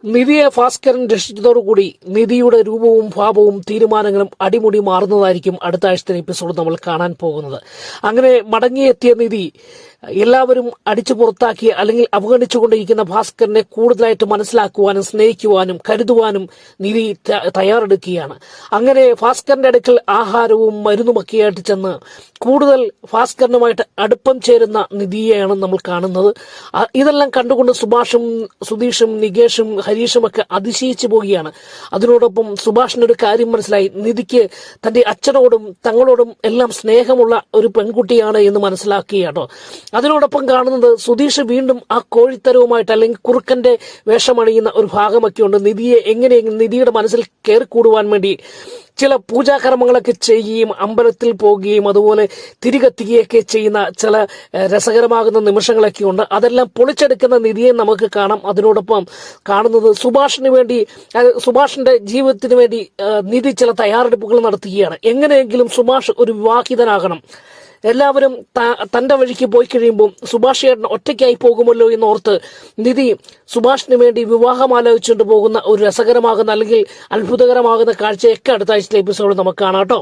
നിധിയെ ഭാസ്കരൻ രക്ഷിച്ചതോടുകൂടി നിധിയുടെ രൂപവും ഭാവവും തീരുമാനങ്ങളും അടിമുടി മാറുന്നതായിരിക്കും അടുത്ത ആഴ്ചത്തെ എപ്പിസോഡ് നമ്മൾ കാണാൻ പോകുന്നത്. അങ്ങനെ മടങ്ങിയെത്തിയ നിധി എല്ലാവരും അടിച്ചു പുറത്താക്കി അല്ലെങ്കിൽ അവഗണിച്ചുകൊണ്ടിരിക്കുന്ന ഭാസ്കരനെ കൂടുതലായിട്ട് മനസ്സിലാക്കുവാനും സ്നേഹിക്കുവാനും കരുതുവാനും നിധി തയ്യാറെടുക്കുകയാണ്. അങ്ങനെ ഭാസ്കരന്റെ അടുക്കൽ ആഹാരവും മരുന്നുമൊക്കെയായിട്ട് ചെന്ന് കൂടുതൽ ഭാസ്കരനുമായിട്ട് അടുപ്പം ചേരുന്ന നിധിയെയാണ് നമ്മൾ കാണുന്നത്. ഇതെല്ലാം കണ്ടുകൊണ്ട് സുഭാഷും സുധീഷും നികേഷും ഹരീഷും ഒക്കെ അതിശയിച്ചു പോവുകയാണ്. അതിനോടൊപ്പം സുഭാഷിനൊരു കാര്യം മനസ്സിലായി, നിധിക്ക് തന്റെ അച്ഛനോടും തങ്ങളോടും എല്ലാം സ്നേഹമുള്ള ഒരു പെൺകുട്ടിയാണ് എന്ന് മനസ്സിലാക്കുകയാട്ടോ. അതിനോടൊപ്പം കാണുന്നത് സുധീഷ് വീണ്ടും ആ കോഴിത്തരവുമായിട്ട് അല്ലെങ്കിൽ കുറുക്കന്റെ വേഷമണിയുന്ന ഒരു ഭാഗമൊക്കെ ഉണ്ട്. നിധിയെ എങ്ങനെയെങ്കിലും നിധിയുടെ മനസ്സിൽ കയറിക്കൂടുവാൻ വേണ്ടി ചില പൂജാകർമ്മങ്ങളൊക്കെ ചെയ്യുകയും അമ്പലത്തിൽ പോവുകയും അതുപോലെ തിരികെത്തുകയൊക്കെ ചെയ്യുന്ന ചില രസകരമാകുന്ന നിമിഷങ്ങളൊക്കെ ഉണ്ട്. അതെല്ലാം പൊളിച്ചെടുക്കുന്ന നിധിയെ നമുക്ക് കാണാം. അതിനോടൊപ്പം കാണുന്നത് സുഭാഷിന്റെ ജീവിതത്തിന് വേണ്ടി നിധി ചില തയ്യാറെടുപ്പുകൾ നടത്തുകയാണ്. എങ്ങനെയെങ്കിലും സുഭാഷ് ഒരു വിവാഹിതനാകണം, എല്ലാവരും തന്റെ വഴിക്ക് പോയി കഴിയുമ്പോൾ സുഭാഷ് ചേട്ടൻ ഒറ്റയ്ക്കായി പോകുമല്ലോ എന്നോർത്ത് നിധി സുഭാഷിന് വേണ്ടി വിവാഹം ആലോചിച്ചുകൊണ്ട് പോകുന്ന ഒരു രസകരമാകുന്ന അല്ലെങ്കിൽ അത്ഭുതകരമാകുന്ന കാഴ്ചയൊക്കെ അടുത്ത ആഴ്ചയിലെ എപ്പിസോഡ് നമുക്ക് കാണാം കേട്ടോ.